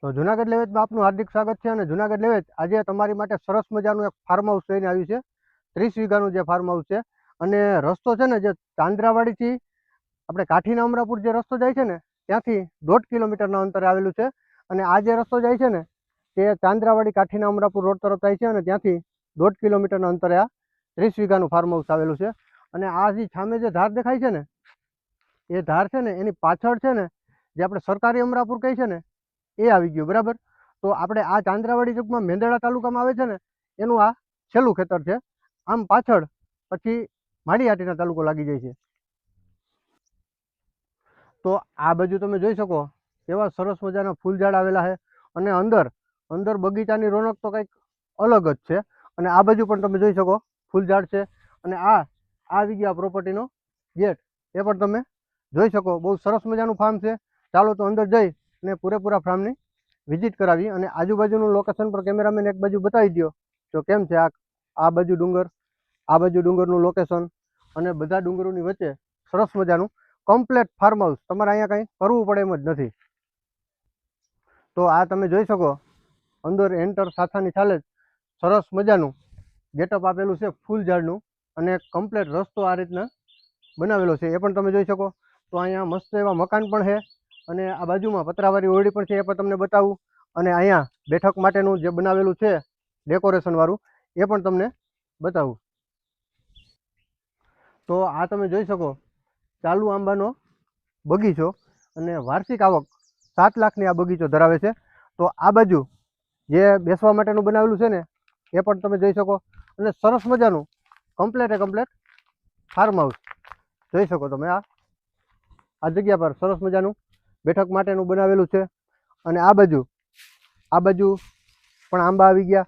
તો જુનાગઢ લેવેચમાં આપનું હાર્દિક સ્વાગત છે અને જુનાગઢ લેવેચ આજે તમારી માટે સરસ મજાનું એક ફાર્મ હાઉસ લઈને આવ્યું છે. 30 વીઘાનું જે ફાર્મ હાઉસ છે અને રસ્તો છે ને જે ચાંદ્રાવાડીથી આપણે કાઠીના અમરાપુર જે રસ્તો જાય છે ને ત્યાંથી 1.5 કિલોમીટરના અંતરે આવેલું છે. અને આ જે રસ્તો જાય છે ને તે ચાંદ્રાવાડી કાઠીના અમરાપુર રોડ તરફ જાય છે અને ત્યાંથી 1.5 કિલોમીટરના અંતરે આ 30 વીઘાનું ફાર્મ હાઉસ આવેલું છે. અને આ જે સામે જે ધાર દેખાય છે ને એ ધાર છે ને એની પાછળ છે ને જે આપણે સરકારી અમરાપુર કહી છે ને એ આવી ગયું, બરાબર. તો આપણે આ ચાંદ્રાવાડી ચોકમાં મેંદરડા તાલુકામાં આવે છે ને એનું આ છેલ્લું ખેતર છે. આમ પાછળ પછી માળીહાટીના તાલુકો લાગી જાય છે. તો આ બાજુ તમે જોઈ શકો એવા સરસ મજાના ફૂલ ઝાડ આવેલા છે અને અંદર અંદર બગીચાની રોનક તો કંઈક અલગ જ છે. અને આ બાજુ પણ તમે જોઈ શકો ફૂલ ઝાડ છે અને આ આવી ગયા પ્રોપર્ટીનો ગેટ એ પણ તમે જોઈ શકો. બહુ સરસ મજાનું ફાર્મ છે. ચાલો તો અંદર જઈ અને પૂરેપૂરા ફાર્મની વિઝિટ કરાવી અને આજુબાજુનું લોકેશન પર કેમેરામેન એક બાજુ બતાવી દો તો કેમ છે. આ બાજુ ડુંગર, આ બાજુ ડુંગરનું લોકેશન અને બધા ડુંગરોની વચ્ચે સરસ મજાનું કમ્પ્લેટ ફાર્મ હાઉસ. તમારે અહીંયા કંઈ કરવું પડે એમ જ નથી. તો આ તમે જોઈ શકો અંદર એન્ટર સાથાની ચાલે જ સરસ મજાનું ગેટઅપ આપેલું છે ફૂલ ઝાડનું અને કમ્પ્લેટ રસ્તો આ રીતના બનાવેલો છે એ પણ તમે જોઈ શકો. તો અહીંયા મસ્ત એવા મકાન પણ છે અને આ બાજુમાં પતરાવાળી ઓરડી પણ છે એ પણ તમને બતાવું. અને અહીંયા બેઠક માટેનું જે બનાવેલું છે ડેકોરેશન વાળું એ પણ તમને બતાવું. તો આ તમે જોઈ શકો ચાલુ આંબાનો બગીચો અને વાર્ષિક આવક 7 લાખની આ બગીચો ધરાવે છે. તો આ બાજુ જે બેસવા માટેનું બનાવેલું છે ને એ પણ તમે જોઈ શકો અને સરસ મજાનું કમ્પ્લેટ ફાર્મ હાઉસ જોઈ શકો તમે. આ જગ્યા પર સરસ મજાનું બેઠક માટેનું બનાવેલું છે. અને આ બાજુ પણ આંબા આવી ગયા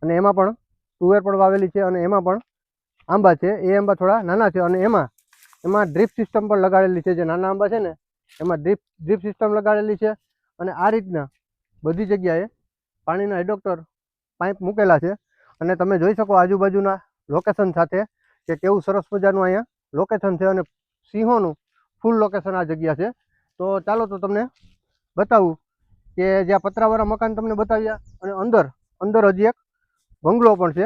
અને એમાં પણ તુવેર પણ વાવેલી છે અને એમાં પણ આંબા છે. એ આંબા થોડા નાના છે અને એમાં ડ્રીપ સિસ્ટમ પણ લગાડેલી છે. જે નાના આંબા છે ને એમાં ડ્રીપ સિસ્ટમ લગાડેલી છે અને આ રીતના બધી જગ્યાએ પાણીના એડોપ્ટર પાઇપ મૂકેલા છે. અને તમે જોઈ શકો આજુબાજુના લોકેશન સાથે કે કેવું સરસ મજાનું અહીંયા લોકેશન છે અને સિંહોનું ફૂલ લોકેશન આ જગ્યા છે. તો ચાલો તો તમને બતાવું કે જ્યાં પતરાવાળા મકાન તમને બતાવ્યા અને અંદર હજી એક બંગલો પણ છે.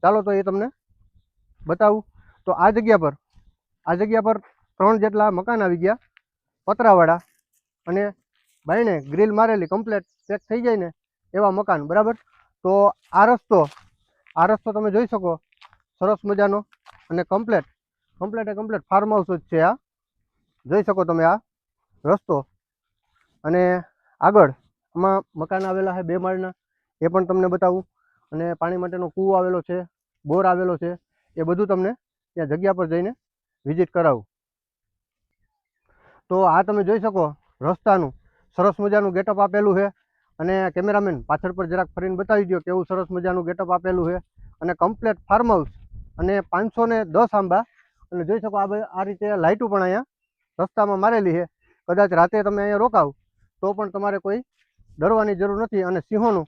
ચાલો તો એ તમને બતાવું. તો આ જગ્યા પર 3 જેટલા મકાન આવી ગયા પતરાવાળા અને બાયણે ગ્રીલ મારેલી કમ્પ્લેટ પેક થઈ જાય ને એવા મકાન, બરાબર. તો આ રસ્તો તમે જોઈ શકો સરસ મજાનો અને કમ્પ્લેટ ફાર્મ હાઉસ જ છે. આ જોઈ શકો તમે આ રસ્તો અને આગળ આમાં મકાન આવેલા છે 2 માળના એ પણ તમને બતાવું. અને પાણી માટેનો કૂવો આવેલો છે, બોર આવેલો છે, એ બધું તમને ત્યાં જગ્યા પર જઈને વિઝિટ કરાવું. તો આ તમે જોઈ શકો રસ્તાનું સરસ મજાનું ગેટઅપ આપેલું છે અને કેમેરામેન પાછળ પર જરાક ફરીને બતાવી દો કેવું સરસ મજાનું ગેટઅપ આપેલું છે અને કમ્પ્લેટ ફાર્મ હાઉસ અને 510 આંબા. અને જોઈ શકો આ રીતે લાઇટો પણ અહીંયા રસ્તામાં મારેલી છે. કદાચ રાતે તમે અહીંયા રોકાવ તો પણ તમારે કોઈ ડરવાની જરૂર નથી. અને સિંહોનું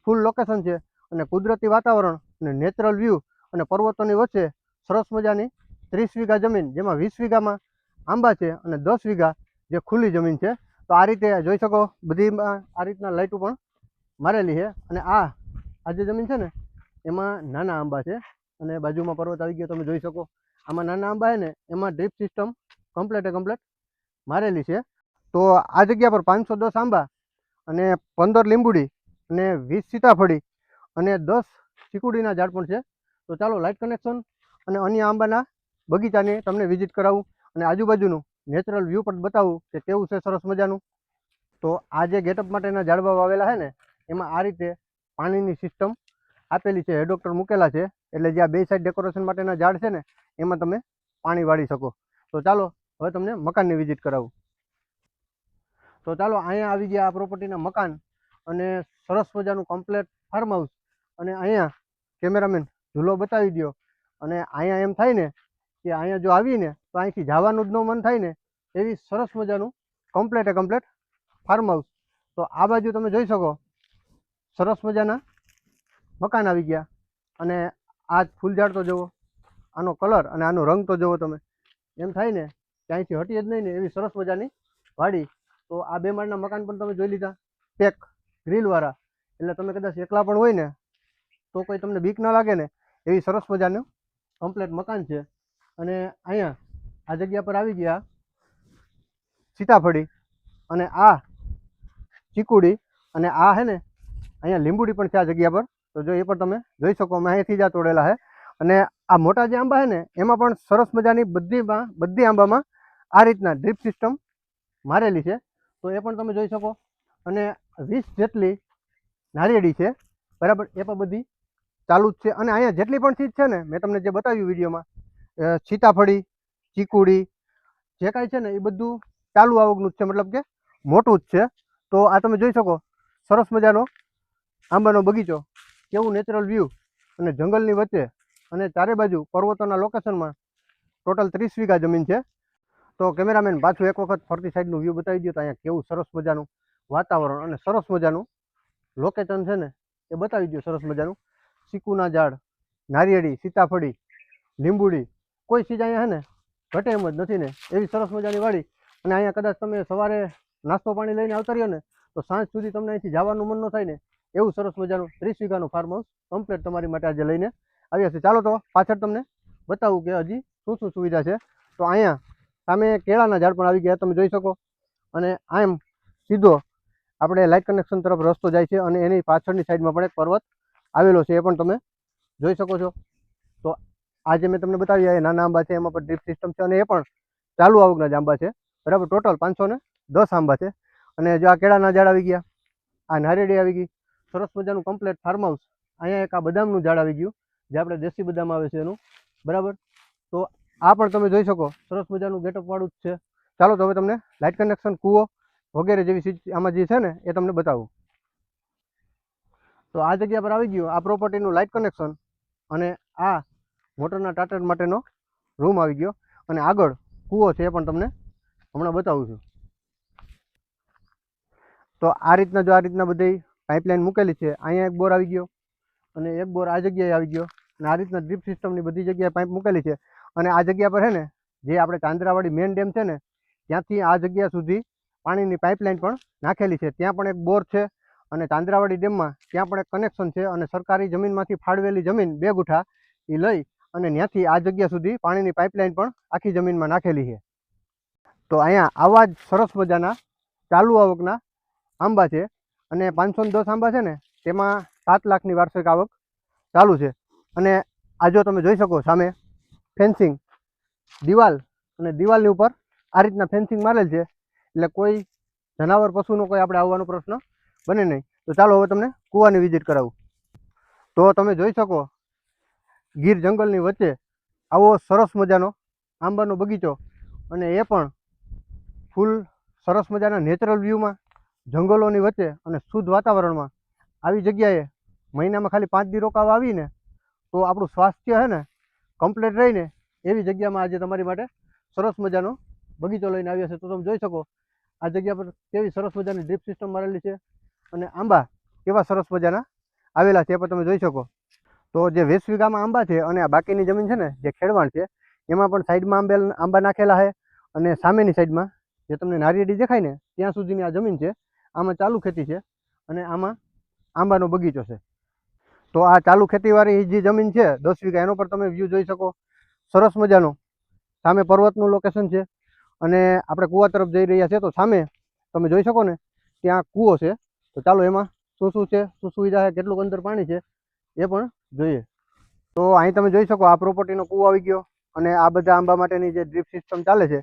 ફૂલ લોકેશન છે અને કુદરતી વાતાવરણ અને નેચરલ વ્યૂ અને પર્વતોની વચ્ચે સરસ મજાની 30 વીઘા જમીન, જેમાં 20 વીઘામાં આંબા છે અને 10 વીઘા જે ખુલ્લી જમીન છે. તો આ રીતે જોઈ શકો બધી આ રીતના લાઇટો પણ મારેલી છે. અને આ જે જમીન છે ને એમાં નાના આંબા છે અને બાજુમાં પર્વત આવી ગયો તમે જોઈ શકો. આમાં નાના આંબા છે ને એમાં ડ્રીપ સિસ્ટમ કમ્પ્લેટ મારેલી છે. તો આ જગ્યા પર 510 આંબા અને 15 લીંબુડી અને 20 સીતાફળી અને 10 ચીકુડીના ઝાડ પણ છે. તો ચાલો લાઇટ કનેક્શન અને અન્ય આંબાના બગીચાને તમને વિઝિટ કરાવું અને આજુબાજુનું નેચરલ વ્યૂ પણ બતાવું કે કેવું છે સરસ મજાનું. તો આ જે ગેટઅપ માટેના ઝાડવા વાવેલા છે ને એમાં આ રીતે પાણીની સિસ્ટમ આપેલી છે, એડોપ્ટર મૂકેલા છે, એટલે જ્યાં 2 સાઈડ ડેકોરેશન માટેના ઝાડ છે ને એમાં તમે પાણી વાળી શકો. તો ચાલો હવે તમને મકાનની વિઝિટ કરાવું. તો ચાલો અહીંયા આવી ગયા આ પ્રોપર્ટીના મકાન અને સરસ મજાનું કમ્પ્લેટ ફાર્મ હાઉસ. અને અહીંયા કેમેરામેન ઝૂલો બતાવી દો. અને અહીંયા એમ થાય ને કે અહીંયા જો આવીને તો અહીંથી જવાનું જ ન મન થાય ને એવી સરસ મજાનું કમ્પ્લેટ ફાર્મ હાઉસ. તો આ બાજુ તમે જોઈ શકો સરસ મજાના મકાન આવી ગયા અને આ ફૂલઝાડ તો જુઓ, આનો કલર અને આનો રંગ તો જુઓ તમે, એમ થાય ને કે અહીંથી હટીએ જ નહીં ને એવી સરસ મજાની વાડી. તો આ 2 માળના મકાન પણ તમે જોઈ લીધા પેક ગ્રીલવાળા, એટલે તમે કદાચ એકલા પણ હોય ને તો કોઈ તમને બીક ના લાગે ને એવી સરસ મજાનું કમ્પ્લેટ મકાન છે. અને અહીંયા આ જગ્યા પર આવી ગયા સીતાફળી અને આ ચીકુડી અને આ છે ને અહીંયા લીંબુડી પણ છે આ જગ્યા પર, તો જો એ પણ તમે જોઈ શકો. અમે અહીંયાથી જ આ તોડેલા છે. અને આ મોટા જે આંબા છે ને એમાં પણ સરસ મજાની બધી આંબામાં આ રીતના ડ્રીપ સિસ્ટમ મારેલી છે, તો એ પણ તમે જોઈ શકો. અને 20 જેટલી નાળિયેરી છે, બરાબર, એ પણ બધી ચાલુ જ છે. અને અહીંયા જેટલી પણ ચીજ છે ને મેં તમને જે બતાવ્યું વિડીયોમાં, સીતાફળી, ચીકુડી, જે કાંઈ છે ને એ બધું ચાલુ આવકનું જ છે, મતલબ કે મોટું જ છે. તો આ તમે જોઈ શકો સરસ મજાનો આંબાનો બગીચો, કેવું નેચરલ વ્યૂ અને જંગલની વચ્ચે અને ચારે બાજુ પર્વતોના લોકેશનમાં ટોટલ 30 વીઘા જમીન છે. તો કેમેરામેન પાછું એક વખત ફરતી સાઈડનું વ્યૂ બતાવી દો. તો અહીંયા કેવું સરસ મજાનું વાતાવરણ અને સરસ મજાનું લોકેશન છે ને એ બતાવી દો. સરસ મજાનું ચીકુના ઝાડ, નારિયેળી, સીતાફળી, લીંબુડી, કોઈ ચીજ અહીંયા છે ને ઘટે એમ જ નથી ને એવી સરસ મજાની વાડી. અને અહીંયા કદાચ તમે સવારે નાસ્તો પાણી લઈને આવતા રહ્યો ને તો સાંજ સુધી તમને અહીંથી જવાનું મન ન થાય ને એવું સરસ મજાનું 30 વીઘાનું ફાર્મ હાઉસ કમ્પ્લીટ તમારી માટે આજે લઈને આવ્યા છે. ચાલો તો પાછળ તમને બતાવું કે હજી શું શું સુવિધા છે. તો અહીંયા સામે કેળાના ઝાડ પણ આવી ગયા તમે જોઈ શકો. અને આમ સીધો આપણે લાઇટ કનેક્શન તરફ રસ્તો જાય છે અને એની પાછળની સાઈડમાં પણ એક પર્વત આવેલો છે, એ પણ તમે જોઈ શકો છો. તો આ જે મેં તમને બતાવ્યા એ નાના આંબા છે, એમાં પણ ડ્રીપ સિસ્ટમ છે અને એ પણ ચાલુ આવકના જ આંબા છે, બરાબર. ટોટલ 510 આંબા છે. અને જો આ કેળાના ઝાડ આવી ગયા, આ નારિયેળી આવી ગઈ, સરસ મજાનું કમ્પ્લીટ ફાર્મ હાઉસ. અહીંયા એક આ બદામનું ઝાડ આવી ગયું, જે આપણે દેશી બદામ આવે છે એનું, બરાબર. તો આ પણ તમે જોઈ શકો સરસ મજાનું ગેટઅપ વાળું જ છે. ચાલો તો હવે તમને લાઇટ કનેક્શન, કૂવો વગેરે જેવી ચીજ આમાં જે છે ને એ તમને બતાવું. તો આ જગ્યા પર આવી ગયું આ પ્રોપર્ટીનું લાઇટ કનેક્શન અને આ મોટરના ટાટર માટેનો રૂમ આવી ગયો. અને આગળ કૂવો છે એ પણ તમને હમણાં બતાવું છું. તો આ રીતના બધી પાઇપલાઇન મૂકેલી છે. અહીંયા એક બોર આવી ગયો અને એક બોર આ જગ્યાએ આવી ગયો. અને આ રીતના ડ્રીપ સિસ્ટમની બધી જગ્યાએ પાઇપ મૂકેલી છે. અને આ જગ્યા પર છે ને જે આપણે ચાંદરાવાડી મેન ડેમ છે ને ત્યાંથી આ જગ્યા સુધી પાણીની પાઇપલાઇન પણ નાખેલી છે. ત્યાં પણ એક બોર છે. અને ચાંદરાવાડી ડેમમાં ત્યાં પણ એક કનેક્શન છે. અને સરકારી જમીનમાંથી ફાળવેલી જમીન 2 ગુઠા એ લઈ અને ત્યાંથી આ જગ્યા સુધી પાણીની પાઇપલાઇન પણ આખી જમીનમાં નાખેલી છે. તો અહીંયા આવા જ સરસ મજાના ચાલુ આવકના આંબા છે. અને 510 આંબા છે ને તેમાં 7 લાખની વાર્ષિક આવક ચાલુ છે. અને આ જો તમે જોઈ શકો સામે ફેન્સિંગ, દિવાલ, અને દિવાલની ઉપર આ રીતના ફેન્સિંગ મારેલ છે, એટલે કોઈ જનાવર પશુનો કોઈ આપણે આવવાનો પ્રશ્ન બને નહીં. તો ચાલો હવે તમને કૂવાની વિઝિટ કરાવું. તો તમે જોઈ શકો ગીર જંગલની વચ્ચે આવો સરસ મજાનો આંબાનો બગીચો, અને એ પણ ફૂલ સરસ મજાના નેચરલ વ્યૂમાં, જંગલોની વચ્ચે અને શુદ્ધ વાતાવરણમાં. આવી જગ્યાએ મહિનામાં ખાલી 5 દી રોકાવા આવીને તો આપણું સ્વાસ્થ્ય છે ને કમ્પ્લીટ રહીને એવી જગ્યામાં આજે તમારી માટે સરસ મજાનો બગીચો લઈને આવ્યા છે. તો તમે જોઈ શકો આ જગ્યા પર કેવી સરસ મજાની ડ્રીપ સિસ્ટમ મારેલી છે અને આંબા કેવા સરસ મજાના આવેલા છે એ પણ તમે જોઈ શકો. તો જે 20 વીઘામાં આંબા છે અને આ બાકીની જમીન છે ને જે ખેડવાણ છે એમાં પણ સાઈડમાં આંબા નાખેલા છે. અને સામેની સાઈડમાં જે તમને નારિયેળી દેખાય ને ત્યાં સુધીની આ જમીન છે, આમાં ચાલુ ખેતી છે અને આમાં આંબાનો બગીચો છે. તો આ ચાલુ ખેતીવાળી જે જમીન છે 10 વીઘા, એનો પર તમે વ્યૂ જોઈ શકો સરસ મજાનો. સામે પર્વતનું લોકેશન છે અને આપણે કૂવા તરફ જઈ રહ્યા છે. તો સામે તમે જોઈ શકો ને ત્યાં કૂવો છે. તો ચાલો એમાં શું શું છે, શું સુવિધા છે, કેટલું અંદર પાણી છે એ પણ જોઈએ. તો અહીં તમે જોઈ શકો આ પ્રોપર્ટીનો કૂવો આવી ગયો અને આ બધા આંબા માટેની જે ડ્રીપ સિસ્ટમ ચાલે છે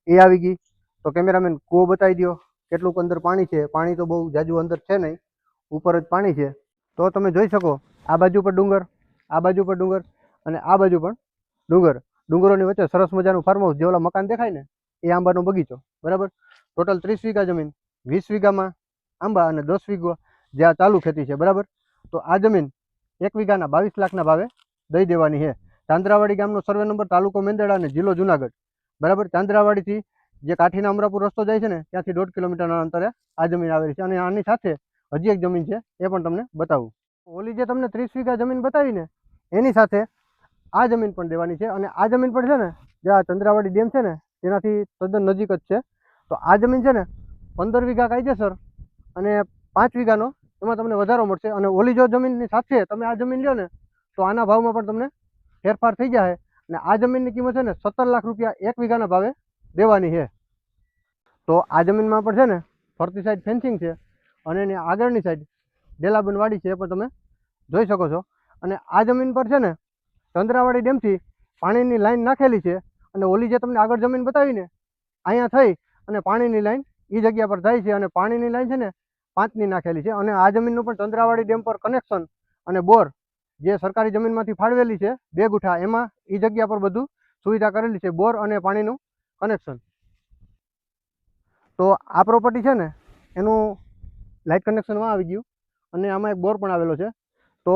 એ આવી ગઈ. તો કેમેરામેન કૂવો બતાવી દો કેટલું અંદર પાણી છે. પાણી તો બહુ જાજુ અંદર છે નહીં, ઉપર જ પાણી છે. તો તમે જોઈ શકો આ બાજુ પર ડુંગર, આ બાજુ પર ડુંગર અને આ બાજુ પણ ડુંગર. ડુંગરોની વચ્ચે સરસ મજાનું ફાર્મ હાઉસ, જે ઓલા મકાન દેખાય ને એ આંબાનો બગીચો, બરાબર. ટોટલ 30 વીઘા જમીન, 20 વીઘામાં આંબા અને 10 વીઘો જે આ ચાલુ ખેતી છે, બરાબર. તો આ જમીન 1 વીઘાના 22 લાખના ભાવે દઈ દેવાની છે. ચાંદરાવાડી ગામનો સર્વે નંબર, તાલુકો મેંદરડા અને જિલ્લો જુનાગઢ, બરાબર. ચાંદરાવાડીથી જે કાઠીના અમરાપુર રસ્તો જાય છે ને ત્યાંથી 1.5 કિલોમીટરના અંતરે આ જમીન આવેલી છે. અને આની સાથે હજી એક જમીન છે એ પણ તમને બતાવું. ઓલી જે તમને 30 વીઘા જમીન બતાવી ને એની સાથે આ જમીન પણ દેવાની છે. અને આ જમીન પણ છે ને જે આ ચંદ્રાવાડી ડેમ છે ને તેનાથી તદ્દન નજીક જ છે. તો આ જમીન છે ને 15 વીઘા કાયદેસર અને 5 વીઘાનો એમાં તમને વધારો મળશે. અને ઓલી જો જમીનની સાથે તમે આ જમીન લ્યો ને તો આના ભાવમાં પણ તમને ફેરફાર થઈ જાય. અને આ જમીનની કિંમત છે ને 17 લાખ રૂપિયા 1 વીઘાના ભાવે દેવાની છે. તો આ જમીનમાં પણ છે ને ફરતી સાઈડ ફેન્સિંગ છે અને એની આગળની સાઈડ ડેલાબંધ વાડી છે, એ પણ તમે જોઈ શકો છો. અને આ જમીન પર છે ને ચંદ્રાવાડી ડેમથી પાણીની લાઈન નાખેલી છે. અને ઓલી જે તમને આગળ જમીન બતાવી ને અહીંયા થઈ અને પાણીની લાઈન એ જગ્યા પર જાય છે. અને પાણીની લાઈન છે ને 5ની નાખેલી છે. અને આ જમીનનું પણ ચંદ્રાવાડી ડેમ પર કનેક્શન અને બોર જે સરકારી જમીનમાંથી ફાળવેલી છે 2 ગુઠા, એમાં એ જગ્યા પર બધું સુવિધા કરેલી છે, બોર અને પાણીનું કનેક્શન. તો આ પ્રોપર્ટી છે ને એનું લાઇટ કનેક્શનમાં આવી ગયું અને આમાં એક બોર પણ આવેલો છે. તો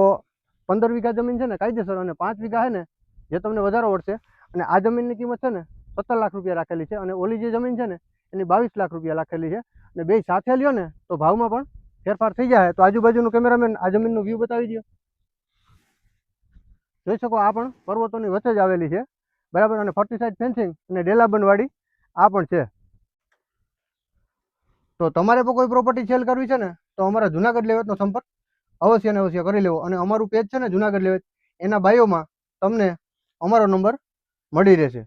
15 વીઘા જમીન છે ને કાયદેસર અને 5 વીઘા છે ને જે તમને વધારો મળશે. અને આ જમીનની કિંમત છે ને 17 લાખ રૂપિયા રાખેલી છે. અને ઓલી જે જમીન છે ને એની 22 લાખ રૂપિયા રાખેલી છે. અને બે સાથે લ્યો ને તો ભાવમાં પણ ફેરફાર થઈ જાય. તો આજુબાજુનું કેમેરામેન આ જમીનનું વ્યૂ બતાવી દો. જોઈ શકો આ પણ પર્વતોની વચ્ચે જ આવેલી છે, બરાબર. અને ફરતી સાઈડ ફેન્સિંગ અને ડેલાબંધ વાડી આ પણ છે. તો તમારે પણ કોઈ પ્રોપર્ટી સેલ કરવી છે ને તો અમારા જુનાગઢ લેવેચનો સંપર્ક અવશ્ય ને અવશ્ય કરી લેવો. અને અમારું પેજ છે ને જુનાગઢ લેવેચ, એના બાયોમાં તમને અમારો નંબર મળી રહેશે.